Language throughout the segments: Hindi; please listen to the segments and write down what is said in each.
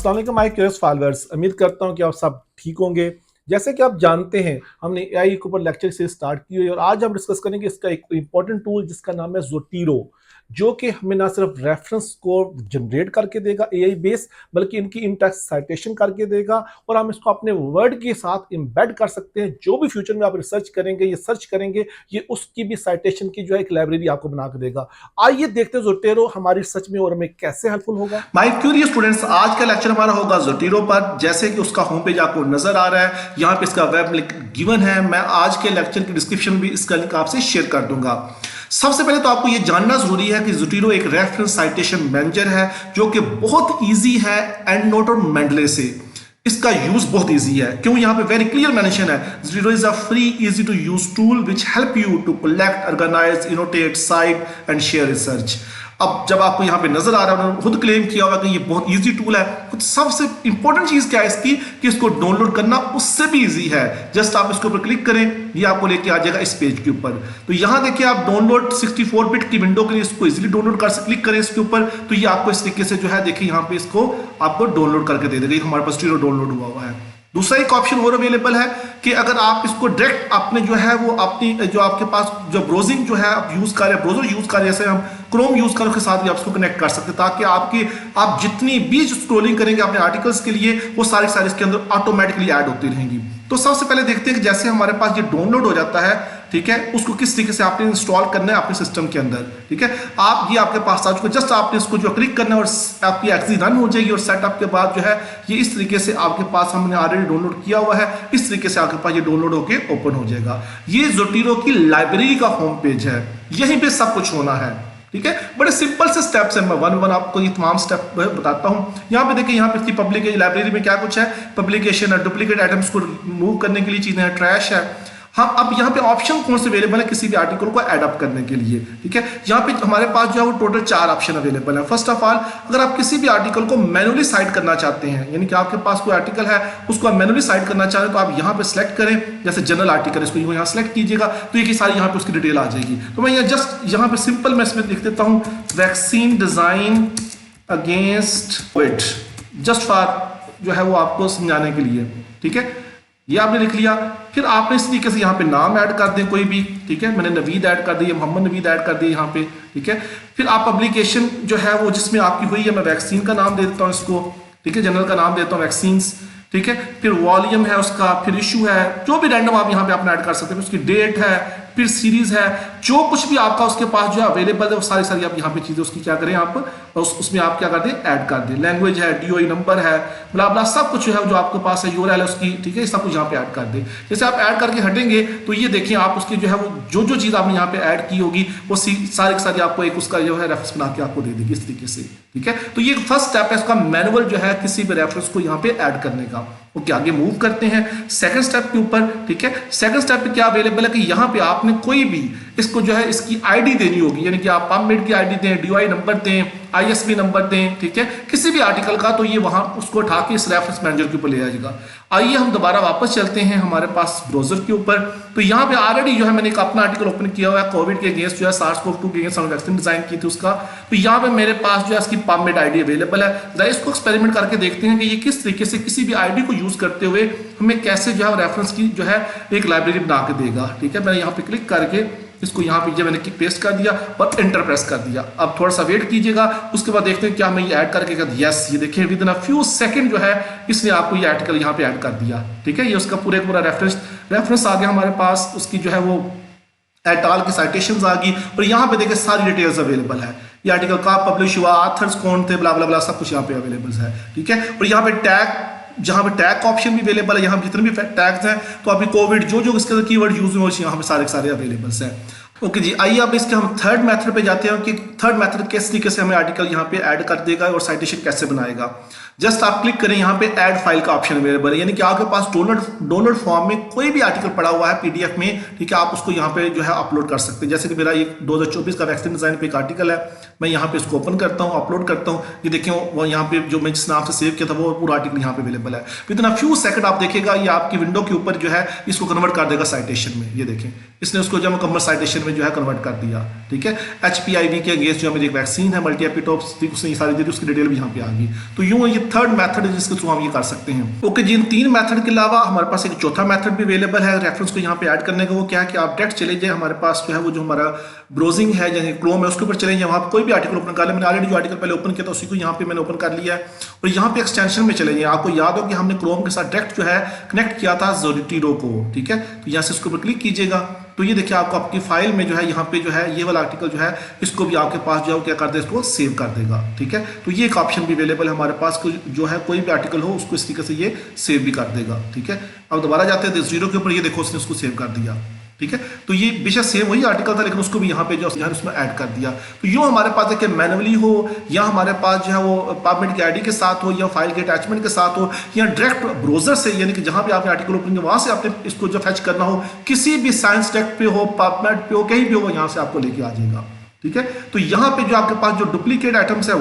अस्सलाम वालेकुम माय क्यूरियस फॉलोअर्स, उम्मीद करता हूं कि आप सब ठीक होंगे। जैसे कि आप जानते हैं, हमने एआई के ऊपर लेक्चर से स्टार्ट की हुई है और आज हम डिस्कस करेंगे इसका एक इंपॉर्टेंट टूल जिसका नाम है ज़ोटीरो, जो कि हमें ना सिर्फ रेफरेंस को जनरेट करके देगा एआई बेस, बल्कि इनकी इन टेक्स्ट साइटेशन करके देगा और हम इसको अपने वर्ड के साथ एम्बेड कर सकते हैं। जो भी फ्यूचर में आप रिसर्च करेंगे, ये सर्च करेंगे, ये उसकी भी साइटेशन की जो है एक लाइब्रेरी आपको बना के देगा। आइए देखते हैं ज़ोटीरो हमारी रिसर्च में और हमें कैसे हेल्पफुल होगा। माय क्यूरियस स्टूडेंट्स, आज का लेक्चर हमारा होगा ज़ोटीरो पर। जैसे कि उसका होम पेज आपको नजर आ रहा है, यहाँ पे इसका वेब लिंक गिवन है। मैं आज के लेक्चर की डिस्क्रिप्शन में भी इसका लिंक आपसे शेयर कर दूंगा। सबसे पहले तो आपको ये जानना जरूरी है कि ज़ोटीरो एक रेफरेंस साइटेशन मैनेजर है जो कि बहुत इजी है एंडनोट और मेंडले से। इसका यूज बहुत इजी है। क्यों? यहाँ पे वेरी क्लियर मेंशन है, Zotero is a free easy to use tool which help you to collect, organise, annotate, cite and share research. अब जब आपको यहाँ पे नजर आ रहा है, उन्होंने खुद क्लेम किया हुआ कि ये बहुत इजी टूल है। कुछ सबसे इंपॉर्टेंट चीज क्या है इसकी कि इसको डाउनलोड करना उससे भी इजी है। जस्ट आप इसके ऊपर क्लिक करें, ये आपको लेके आ जाएगा इस पेज के ऊपर। तो यहाँ देखिए, आप डाउनलोड 64 बिट की विंडो के लिए इसको इजीली डाउनलोड कर क्लिक करें इसके ऊपर, तो ये आपको इस तरीके से जो है देखिए यहाँ पे इसको आपको डाउनलोड करके दे देगा। हमारे पास ज़ोटीरो डाउनलोड हुआ है। दूसरा एक ऑप्शन और अवेलेबल है कि अगर आप इसको डायरेक्ट अपने जो है वो अपनी जो आपके पास जो ब्राउजिंग जो है आप यूज कर रहे हैं, ब्राउजर यूज कर रहे हैं, जैसे हम क्रोम यूज करें, उसके साथ भी आप इसको कनेक्ट कर सकते हैं, ताकि आप जितनी भी स्क्रोलिंग करेंगे अपने आर्टिकल्स के लिए वो सारी इसके अंदर ऑटोमेटिकली ऐड होती रहेंगी। तो सबसे पहले देखते हैं कि जैसे हमारे पास ये डाउनलोड हो जाता है, ठीक है, उसको किस तरीके से आपने इंस्टॉल करना है अपने सिस्टम के अंदर। ठीक है, आप ये आपके पास आ चुका, जस्ट आपने इसको जो क्लिक करना है और आपकी एक्सेस रन हो जाएगी और सेटअप के बाद जो है ये इस तरीके से आपके पास हमने ऑलरेडी डाउनलोड किया हुआ है, इस तरीके से आपके पास ये डाउनलोड होकर ओपन हो जाएगा। ये ज़ोटीरो की लाइब्रेरी का होम पेज है, यहीं पे सब कुछ होना है। ठीक है, बड़े सिंपल से स्टेप्स हैं, मैं वन वन आपको ये तमाम स्टेप बताता हूं। यहाँ पे देखिए, यहाँ पे इसकी पब्लिकेशन लाइब्रेरी में क्या कुछ है, पब्लिकेशन है, डुप्लीकेट आइटम्स को रिमूव करने के लिए चीजें हैं, ट्रैश है। हाँ, अब यहाँ पे ऑप्शन कौन से अवेलेबल है किसी भी आर्टिकल को एडअप करने के लिए। ठीक है, यहाँ पे हमारे पास जो है वो टोटल 4 ऑप्शन अवेलेबल है। फर्स्ट ऑफ ऑल, अगर आप किसी भी आर्टिकल को मैनुअली साइट करना चाहते हैं, यानी कि आपके पास कोई आर्टिकल है उसको आप मैनुअली साइट करना चाह रहे हैं, तो आप यहाँ पे सिलेक्ट करें, जैसे जनरल आर्टिकल, इसको यहाँ सिलेक्ट कीजिएगा तो ये सारी यहाँ पे उसकी डिटेल आ जाएगी। तो मैं यहाँ पे सिंपल मैं इसमें लिख देता हूँ, vaccine design against Covid, just for जो है वो आपको समझाने के लिए। ठीक है, ये आपने लिख लिया। फिर आपने इस तरीके से यहाँ पे नाम ऐड कर दें कोई भी। ठीक है, मैंने नवीद ऐड कर दी, मोहम्मद नवीद ऐड कर दी यहाँ पे। ठीक है, फिर आप पब्लिकेशन जो है वो जिसमें आपकी हुई है, मैं वैक्सीन का नाम दे देता हूँ इसको। ठीक है, जनरल का नाम देता हूँ वैक्सीन्स। ठीक है, फिर वॉल्यूम है उसका, फिर इशू है, जो भी रैंडम आप यहाँ पे अपना ऐड कर सकते हैं, उसकी डेट है, फिर सीरीज है, जो कुछ भी आपका उसके पास जो है अवेलेबल है वो सारी आप यहाँ पे चीजें उसकी क्या करें आप उसमें आप क्या कर दें, ऐड कर दें। लैंग्वेज है, डीओई नंबर है, ब्ला सब कुछ है जो आपके पास है, यूआरएल है उसकी। ठीक है, सब कुछ यहाँ पे ऐड कर दें। जैसे आप ऐड करके हटेंगे तो ये देखिए, आप उसकी जो है वो जो चीज आपने यहाँ पे ऐड की होगी वो सारी आपको एक उसका जो है रेफरेंस बना के आपको दे देगी इस तरीके से। ठीक है, तो ये फर्स्ट स्टेप है इसका मैनुअल जो है किसी भी रेफरेंस को यहाँ पे ऐड करने का। ओके, आगे मूव करते हैं सेकंड स्टेप के ऊपर। ठीक है, सेकंड स्टेप पे क्या अवेलेबल है कि यहाँ पे आपने कोई भी इसको जो है इसकी आईडी देनी होगी, यानी कि आप पबमेड की आईडी दें, डीओआई नंबर दें, आईएसबी नंबर दें। ठीक है, किसी भी आर्टिकल का, तो ये वहां उसको उठा के इस रेफरेंस मैनेजर के ऊपर ले जाएगा। आइए हम दोबारा वापस चलते हैं हमारे पास ब्राउजर के ऊपर। तो यहाँ पे ऑलरेडी जो है मैंने एक अपना आर्टिकल ओपन किया हुआ है, कोविड के अगेंस्ट जो है SARS-CoV-2 के अगेंस्ट वैक्सीन डिजाइन की थी उसका। तो यहाँ पे मेरे पास जो है इसकी पबमेड आईडी अवेलेबल है। जरा इसको एक्सपेरिमेंट करके देखते हैं कि ये किस तरीके से किसी भी आईडी को यूज करते हुए हमें कैसे जो है रेफरेंस की जो है एक लाइब्रेरी बना के देगा। ठीक है, मैंने यहाँ पे क्लिक करके इसको यहाँ पे मैंने पेस्ट कर दिया और एंटर प्रेस कर दिया। अब थोड़ा सा वेट कीजिएगा, उसके बाद देखते हैं क्या मैं ये ऐड करके यस, ये देखिए with in a few second जो है इसने आपको ये आर्टिकल यहाँ पे ऐड कर दिया। ठीक है, ये उसका पूरा रेफरेंस आ गया हमारे पास, उसकी जो है वो एटाल की साइटेशंस आ गई और यहाँ पे देखिए सारी डिटेल्स अवेलेबल है। ये आर्टिकल कब पब्लिश हुआ, ऑथर्स कौन थे, ब्ला ब्ला ब्ला सब कुछ यहाँ पे अवेलेबल है। ठीक है, और यहाँ पे टैग, जहां पे टैग का ऑप्शन भी अवेलेबल है, यहाँ पे जितने भी टैग्स हैं, तो अभी कोविड जो इसके अंदर कीवर्ड यूज हुए यहाँ पे सारे अवेलेबल हैं। ओके जी, आइए अब इसके हम थर्ड मेथड पे जाते हैं कि थर्ड मेथड किस तरीके से हमें आर्टिकल यहाँ पे ऐड कर देगा और साइटेशन कैसे बनाएगा। जस्ट आप क्लिक करें, यहाँ पे ऐड फाइल का ऑप्शन अवेलेबल है, यानी कि आपके पास डाउनलोड फॉर्म में कोई भी आर्टिकल पड़ा हुआ है पीडीएफ में। ठीक है, आप उसको यहाँ पे जो है अपलोड कर सकते हैं। जैसे कि मेरा ये 2024 का वैक्सीन डिजाइन पे एक आर्टिकल है, मैं यहाँ पे इसको ओपन करता हूँ, अपलोड करता हूँ। ये देखिए वो यहाँ पे जो मैं जिस नाम से सेव किया था वो पूरा आर्टिकल यहाँ पे अवेलेबल है। With in a few second आप देखिएगा ये आपकी विंडो के ऊपर जो है इसको कन्वर्ट कर देगा साइटेशन में। ये देखें, इसने उसको जो मुकम्मल साइटेशन में जो है कन्वर्ट कर दिया। ठीक है, HPIV के अगेंस्ट जो मेरी एक वैक्सीन है मल्टी एपिटोप्स, उसने ये सारी दे दी, उसकी डिटेल भी यहाँ पे आ गई। तो यूँ ये थर्ड मेथड है जिसके थ्रू हम ये कर सकते हैं। ओके जी, इन 3 मेथड के अलावा हमारे पास एक चौथा मेथड भी अवेलेबल है रेफरेंस को यहाँ पे ऐड करने का। वो क्या है कि आप डायरेक्ट चले जाए हमारे पास जो है वो जो हमारा ब्राउजिंग है जैसे क्रोम है उसके ऊपर चले जाए, वहाँ पर कोई भी आर्टिकल ओपन कर ले। मैंने ऑलरेडी जो आर्टिकल पहले ओपन किया था उसी को यहाँ पे मैंने ओपन कर लिया है और यहाँ पे एक्सटेंशन में चले जाए। आपको याद हो कि हमने क्रोम के साथ डायरेक्ट जो है कनेक्ट किया था ज़ोटीरो को, ठीक है। तो यहाँ से इसके ऊपर क्लिक कीजिएगा तो ये देखिए आपको आपकी फाइल में जो है यहाँ पे जो है ये वाला आर्टिकल जो है इसको भी आपके पास जो है क्या कर देगा, इसको सेव कर देगा, ठीक है। तो ये एक ऑप्शन भी अवेलेबल है हमारे पास जो है कोई भी आर्टिकल हो उसको इस तरीके से ये सेव भी कर देगा, ठीक है। अब दोबारा जाते हैं ज़ीरो के ऊपर, ये देखो उसने उसको सेव कर दिया, ठीक है। तो ये बेशक सेम वही आर्टिकल था लेकिन उसको भी यहाँ पे जो है उसमें ऐड कर दिया। तो यूँ हमारे पास देखिए मैनुअली हो या हमारे पास जो है वो पबमेड के आईडी के साथ हो या फाइल के अटैचमेंट के साथ हो या डायरेक्ट ब्राउजर से, यानी कि जहाँ पे आपने आर्टिकल ओपन किया वहाँ से आपने इसको जो फैच करना हो, किसी भी साइंस टेक पे हो, पबमेड पे हो, कहीं भी हो, यहाँ से आपको लेके आ जाएगा, ठीक है। तो यहाँ पे जो आपके पास जो डुप्लीकेट आइटम्स है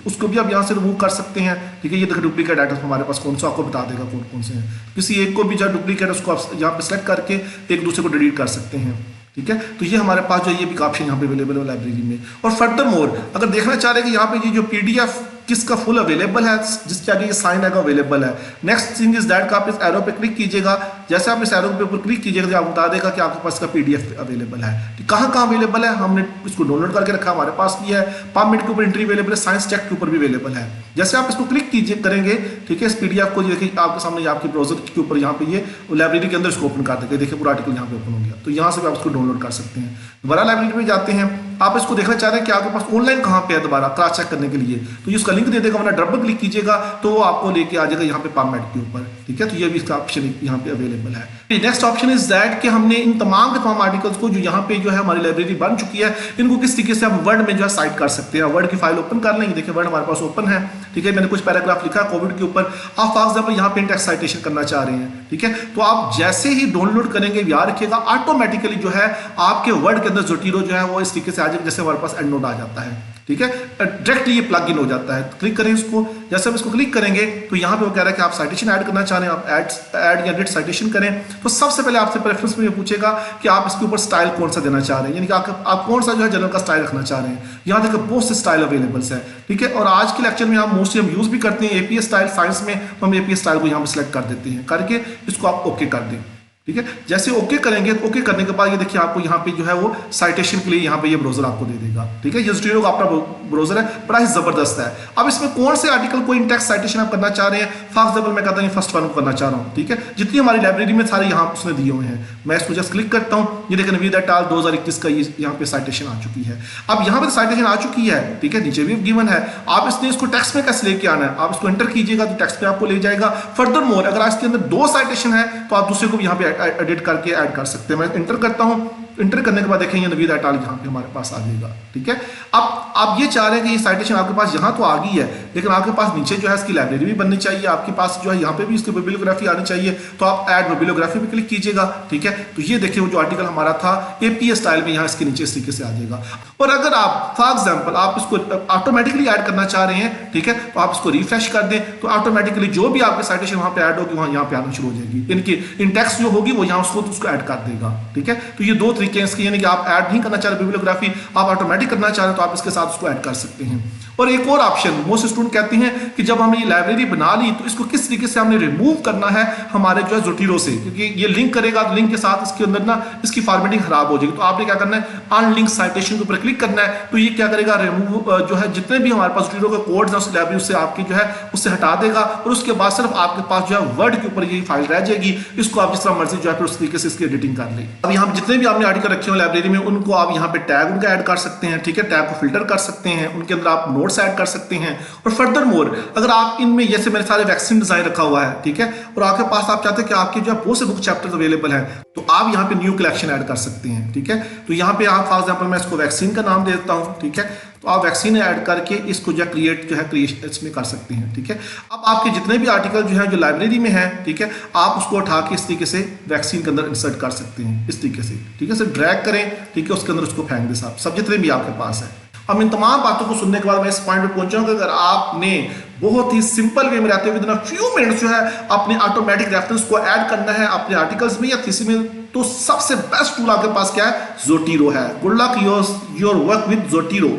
उसको भी आप यहाँ से रिमूव कर सकते हैं, ठीक है। ये देखो डुप्लीकेट आइटम्स हमारे पास कौन सा आपको बता देगा कौन कौन से हैं। किसी एक को भी जो डुप्लीकेट है उसको आप यहाँ पे सेलेक्ट करके एक दूसरे को डिलीट कर सकते हैं, ठीक है। तो ये हमारे पास जो ये भी ऑप्शन यहाँ पे अवेलेबल है लाइब्रेरी में। और फर्दर मोर अगर देखना चाह रहे हैं कि यहाँ पे ये जो PDF किसका फुल अवेलेबल है, जिसके आगे ये साइन आएगा अवेलेबल है, नेक्स्ट थिंग इज दैट का आप इस एरो पे क्लिक कीजिएगा। जैसे आप इस एरो पे ऊपर क्लिक कीजिएगा तो आपको बता देगा कि आपके पास इसका PDF अवेलेबल है। कहाँ कहाँ अवेलेबल है, हमने इसको डाउनलोड करके रखा, हमारे पास भी है, पबमेड के ऊपर एंट्री अवेलेबल है, साइंस टेक के ऊपर भी अवेलेबल है। जैसे आप इसको क्लिक कीजिए करेंगे, ठीक है, इस PDF को देखिए आपके सामने आपके ब्राउजर के ऊपर यहाँ पे ये लाइब्रेरी के अंदर इसको ओपन कर देंगे। देखिए पूरा आर्टिकल यहाँ पे ओपन हो गया। तो यहाँ से भी आप इसको डाउनलोड कर सकते हैं। दोबारा लाइब्रेरी में जाते हैं, आप इसको देखना चाह रहे हैं कि आपके पास ऑनलाइन कहाँ पे है, दोबारा क्रॉस चेक करने के लिए तो ये उसका लिंक दे देगा, वरना डबल क्लिक कीजिएगा तो वो आपको लेके आ जाएगा यहाँ पे पबमेड के ऊपर, ठीक है। तो ये भी इसका ऑप्शन यहाँ पे अवेलेबल है। नेक्स्ट ऑप्शन इज दैट कि हमने इन तमाम के तमाम आर्टिकल्स को जो यहाँ पे जो है हमारी लाइब्रेरी बन चुकी है, इनको किस तरीके से हम वर्ड में जो है साइट कर सकते हैं। वर्ड की फाइल ओपन कर लेंगे, देखिए वर्ड हमारे पास ओपन है, ठीक है। मैंने कुछ पैराग्राफ लिखा कोविड के ऊपर, आप फॉर एग्जाम्पल यहाँ पे टेक्स्ट साइटेशन करना चाह रहे हैं, ठीक है। तो आप जैसे ही डाउनलोड करेंगे याद रखिएगा ऑटोमेटिकली जो है आपके वर्ड के अंदर ज़ोटीरो जो है वो इस तरीके से आ जाएगा जैसे हमारे पास एंड नोट आ जाता है, ठीक है। डायरेक्टली ये प्लग इन हो जाता है। क्लिक करें इसको, जैसे हम इसको क्लिक करेंगे तो यहाँ पे वो कह रहा है कि आप साइटेशन ऐड करना चाह रहे हैं, आप ऐड या एडिट साइटेशन करें। तो सबसे पहले आपसे प्रेफरेंस में ये पूछेगा कि आप इसके ऊपर स्टाइल कौन सा देना चाह रहे हैं, यानी कि आप कौन सा जो है जनरल का स्टाइल रखना चाह रहे हैं। यहाँ देखिए बहुत से स्टाइल अवेलेबल्स है, ठीक है। और आज के लेक्चर में आप मोस्टली हम यूज भी करते हैं APS स्टाइल, साइंस में तो हम APS स्टाइल को यहाँ पे सिलेक्ट कर देते हैं, करके इसको आप ओके कर दें, ठीक है। जैसे ओके करेंगे तो ओके करने के बाद ये देखिए आपको यहाँ पे जो है वो साइटेशन के लिए यहाँ पे ये ब्राउजर आपको दे देगा, ठीक है। ये ज़ोटीरो का अपना ब्राउजर है, बड़ा ही जबरदस्त है। अब इसमें कौन से आर्टिकल को इंडेक्स साइटेशन आप करना चाह रहे हैं, फॉर एग्जाम्पल मैं कहता हूँ फर्स्ट वन को करना चाह रहा हूँ, ठीक है। जितनी हमारी लाइब्रेरी में सारे यहाँ उसने दिए हुए हैं, मैं इसको जस्ट क्लिक करता हूँ, ये देखिए नवीद एट अल 2021 का ये यहाँ पे साइटेशन आ चुकी है। अब यहाँ पे साइटेशन आ चुकी है, ठीक है, नीचे भी गिवन है। आप इसने इसको टेक्स्ट में कैसे लेके आना है, आप इसको एंटर कीजिएगा तो टेक्स्ट पे आपको ले जाएगा। फर्दर मोर अगर इसके अंदर 2 साइटेशन है तो आप दूसरे को भी यहाँ पे एडिट करके ऐड कर सकते हैं। मैं इंटर करता हूं, इंटर करने के बाद देखेंगे नवीद एट अल यहाँ पे हमारे पास आ जाएगा, ठीक है। अब आप ये चाह रहे हैं कि ये साइटेशन आपके पास यहाँ तो आ गई है, लेकिन आपके पास नीचे जो है इसकी लाइब्रेरी भी बननी चाहिए, आपके पास जो है यहाँ पे भी इसकी बिब्लियोग्राफी आनी चाहिए, तो आप ऐड बिब्लियोग्राफी पे क्लिक कीजिएगा, ठीक है। तो ये देखिए वो जो आर्टिकल हमारा था APS स्टाइल में यहाँ इसके नीचे इस तरीके से आ जाएगा। और अगर आप फॉर एग्जाम्पल आप इसको ऑटोमेटिकली ऐड करना चाह रहे हैं, ठीक है, तो आप इसको रिफ्रेश कर दें तो ऑटोमेटिकली जो भी आपके साइटेशन वहाँ पे ऐड होगी वहाँ यहाँ पे आना शुरू हो जाएगी, इनकी इंडेक्स जो होगी वो यहाँ उसको ऐड कर देगा, ठीक है। तो ये 2 तरीके हैं इसके, यानी कि आप ऐड नहीं करना चाह रहे बिब्लियोग्राफी, आप ऑटोमेटिक करना चाह रहे हैं तो आप इसके साथ उसको ऐड कर सकते हैं। और एक और ऑप्शन मोस्ट स्टूडेंट कहते हैं कि जब हमने ये लाइब्रेरी बना ली तो इसको किस तरीके से हमने रिमूव करना है हमारे जो है ज़ोटीरो से, क्योंकि ये लिंक करेगा तो लिंक के साथ इसके अंदर ना इसकी फॉर्मेटिंग खराब हो जाएगी। तो आपने क्या करना है, अनलिंक साइटेशन के ऊपर क्लिक करना है, तो ये क्या करेगा, रिमूव जो है जितने भी हमारे पास ज़ोटीरो के कोड्स हैं उस लाइब्रेरी से आपकी जो है उससे हटा देगा और उसके बाद सिर्फ आपके पास जो है वर्ड के ऊपर ये फाइल रह जाएगी। इसको आप जिस तरह मर्जी जो है फिर उस तरीके से इसकी एडिटिंग कर लें। अब यहाँ जितने भी आपने आर्टिकल रखे हो लाइब्रेरी में उनको आप यहाँ पे टैग उनका ऐड कर सकते हैं, ठीक है, टैग को फिल्टर कर सकते हैं, उनके अंदर आप नोट्स ऐड कर सकते हैं। और फर्दर मोर अगर आप इनमें जैसे मैंने सारे वैक्सीन डिजाइन रखा हुआ है, ठीक है, और आपके पास आप चाहते हैं कि आपके जो है बहुत से बुक चैप्टर्स अवेलेबल हैं, तो आप यहाँ पे न्यू कलेक्शन ऐड कर सकते हैं, ठीक है। तो यहाँ पे आप फॉर एग्जांपल मैं इसको वैक्सीन का नाम दे देता हूँ, ठीक है। तो आप वैक्सीन ऐड करके इसको जो क्रिएट जो है क्रिएशन इसमें कर सकते हैं, ठीक है। अब आपके जितने भी आर्टिकल जो है जो लाइब्रेरी में है, ठीक है, आप उसको उठा के इस तरीके से वैक्सीन के अंदर इंसर्ट कर सकते हैं इस तरीके से, ठीक है। सिर्फ ड्रैग करें, ठीक है, उसके अंदर उसको फेंक दें साहब, सब जितने भी आपके पास है। अब इन तमाम बातों को सुनने के बाद मैं इस पॉइंट पे पहुंचा हूं कि अगर आपने बहुत ही सिंपल वे में रहते हुए विद इन फ्यू मिनट्स जो है अपने ऑटोमेटिक रेफरेंस को ऐड करना है अपने आर्टिकल्स में या थीसिस में, तो सबसे बेस्ट टूल आपके पास क्या है? Zotero है। Good luck your work with Zotero।